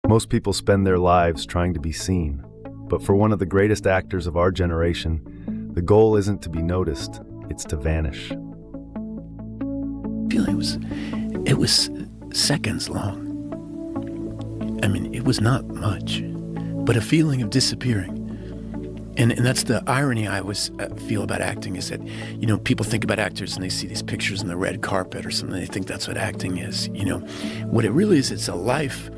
Most people spend their lives trying to be seen, but for one of the greatest actors of our generation, the goal isn't to be noticed, it's to vanish. It was seconds long. I mean, it was not much, but a feeling of disappearing. And that's the irony I always feel about acting, is that, people think about actors and they see these pictures on the red carpet or something. They think that's what acting is. What it really is, it's a life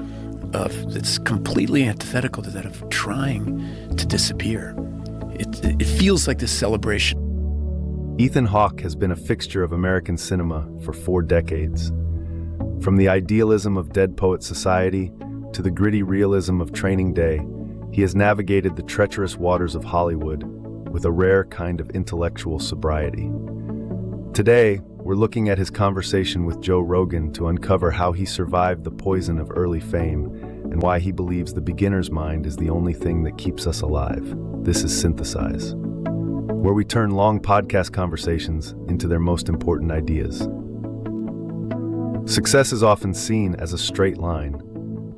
that's completely antithetical to that of trying to disappear. It feels like this celebration. Ethan Hawke has been a fixture of American cinema for 4 decades. From the idealism of Dead Poets Society to the gritty realism of Training Day, he has navigated the treacherous waters of Hollywood with a rare kind of intellectual sobriety. Today, we're looking at his conversation with Joe Rogan to uncover how he survived the poison of early fame and why he believes the beginner's mind is the only thing that keeps us alive. This is Synthesize, where we turn long podcast conversations into their most important ideas. Success is often seen as a straight line,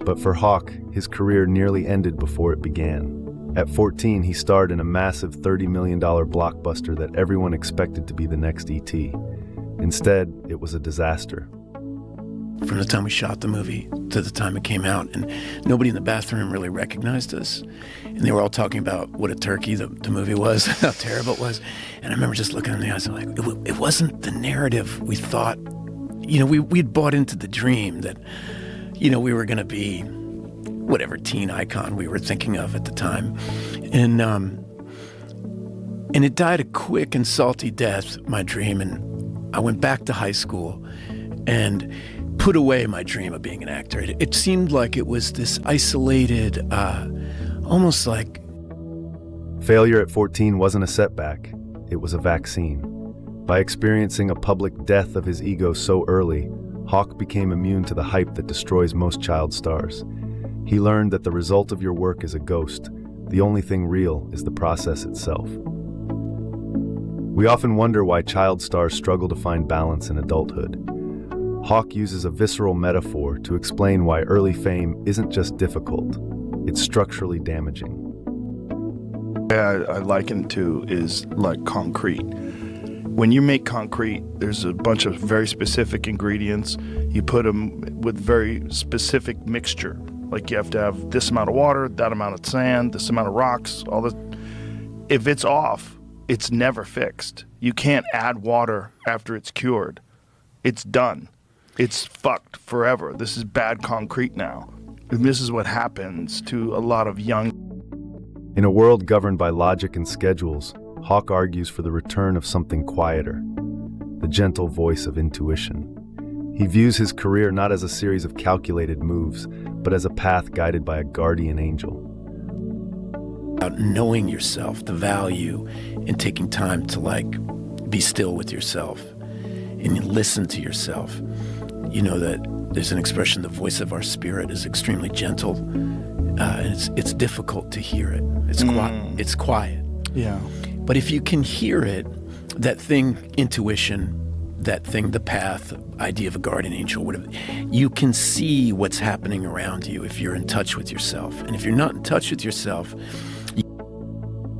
but for Hawke, his career nearly ended before it began. At 14, he starred in a massive $30 million blockbuster that everyone expected to be the next E.T. Instead, it was a disaster. From the time we shot the movie to the time it came out, and nobody in the bathroom really recognized us. And they were all talking about what a turkey the movie was, how terrible it was. And I remember just looking in the eyes and like, it wasn't the narrative we thought. We'd bought into the dream that, we were going to be whatever teen icon we were thinking of at the time. And it died a quick and salty death, my dream. And I went back to high school and put away my dream of being an actor. It seemed like it was this isolated, almost like... Failure at 14 wasn't a setback, it was a vaccine. By experiencing a public death of his ego so early, Hawke became immune to the hype that destroys most child stars. He learned that the result of your work is a ghost. The only thing real is the process itself. We often wonder why child stars struggle to find balance in adulthood. Hawke uses a visceral metaphor to explain why early fame isn't just difficult, it's structurally damaging. I liken to is like concrete. When you make concrete, there's a bunch of very specific ingredients. You put them with very specific mixture. Like you have to have this amount of water, that amount of sand, this amount of rocks, all this. If it's off, it's never fixed. You can't add water after it's cured. It's done. It's fucked forever. This is bad concrete now. And this is what happens to a lot of young. In a world governed by logic and schedules, Hawke argues for the return of something quieter, the gentle voice of intuition. He views his career not as a series of calculated moves, but as a path guided by a guardian angel. About knowing yourself, the value in taking time to be still with yourself and listen to yourself. That there's an expression, the voice of our spirit is extremely gentle, and it's difficult to hear it. It's quiet. Yeah. But if you can hear it, that thing, intuition, that thing, the path, idea of a guardian angel, whatever, you can see what's happening around you if you're in touch with yourself. And if you're not in touch with yourself...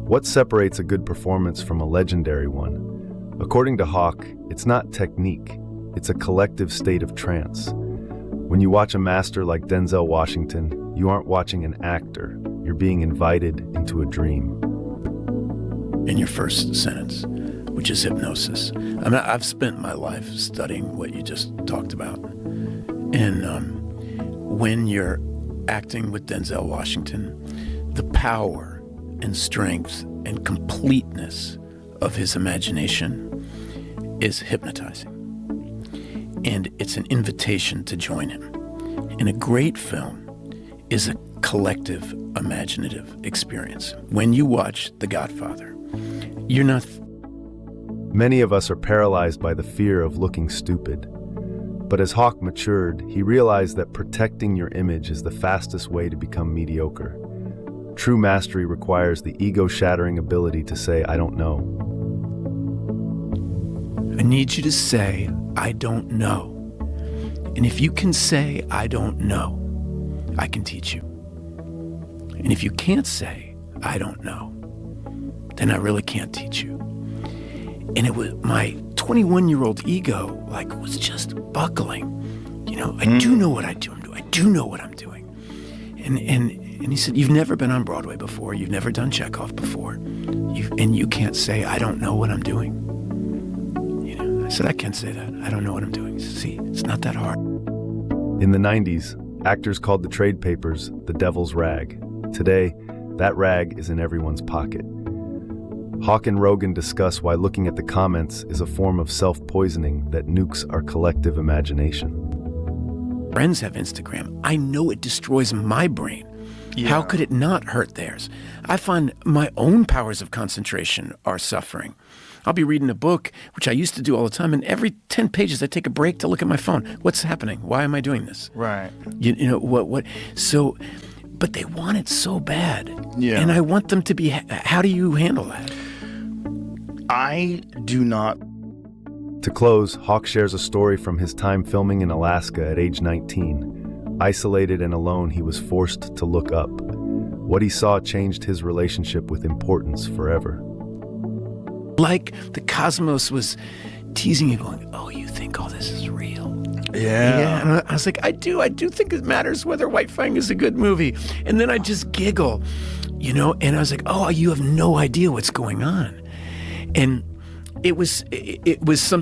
What separates a good performance from a legendary one? According to Hawke, it's not technique, it's a collective state of trance. When you watch a master like Denzel Washington, you aren't watching an actor, you're being invited into a dream. In your first sentence, which is hypnosis. I've spent my life studying what you just talked about. And when you're acting with Denzel Washington, the power and strength and completeness of his imagination is hypnotizing. And it's an invitation to join him. And a great film is a collective imaginative experience. When you watch The Godfather, you're not... Many of us are paralyzed by the fear of looking stupid. But as Hawke matured, he realized that protecting your image is the fastest way to become mediocre. True mastery requires the ego-shattering ability to say, I don't know. I need you to say, I don't know. And if you can say, I don't know, I can teach you. And if you can't say, I don't know, then I really can't teach you. And it was my 21-year-old ego, was just buckling. I do know what I do. I do know what I'm doing. And he said, you've never been on Broadway before. You've never done Chekhov before. And you can't say, I don't know what I'm doing. I said, I can say that. I don't know what I'm doing. See, it's not that hard. In the 90s, actors called the trade papers the devil's rag. Today, that rag is in everyone's pocket. Hawke and Rogan discuss why looking at the comments is a form of self-poisoning that nukes our collective imagination. Friends have Instagram. I know it destroys my brain. Yeah. How could it not hurt theirs? I find my own powers of concentration are suffering. I'll be reading a book, which I used to do all the time, and every 10 pages I take a break to look at my phone. What's happening? Why am I doing this? Right. What? So, but they want it so bad. Yeah. And I want them to be, how do you handle that? I do not. To close, Hawke shares a story from his time filming in Alaska at age 19. Isolated and alone, he was forced to look up. What he saw changed his relationship with importance forever. Like the cosmos was teasing you, going, oh, you think all this is real? Yeah. And I was like, I do think it matters whether White Fang is a good movie. And then I just giggle, and I was like, oh, you have no idea what's going on. And it was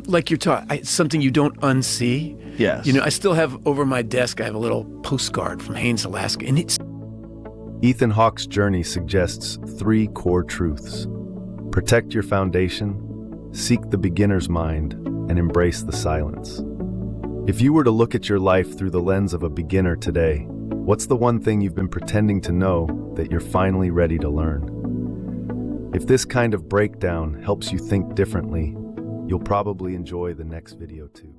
like you're talking, something you don't unsee. Yes. I still have over my desk, I have a little postcard from Haines, Alaska, and it's Ethan Hawke's journey suggests 3 core truths. Protect your foundation, seek the beginner's mind, and embrace the silence. If you were to look at your life through the lens of a beginner today, what's the one thing you've been pretending to know that you're finally ready to learn? If this kind of breakdown helps you think differently, you'll probably enjoy the next video too.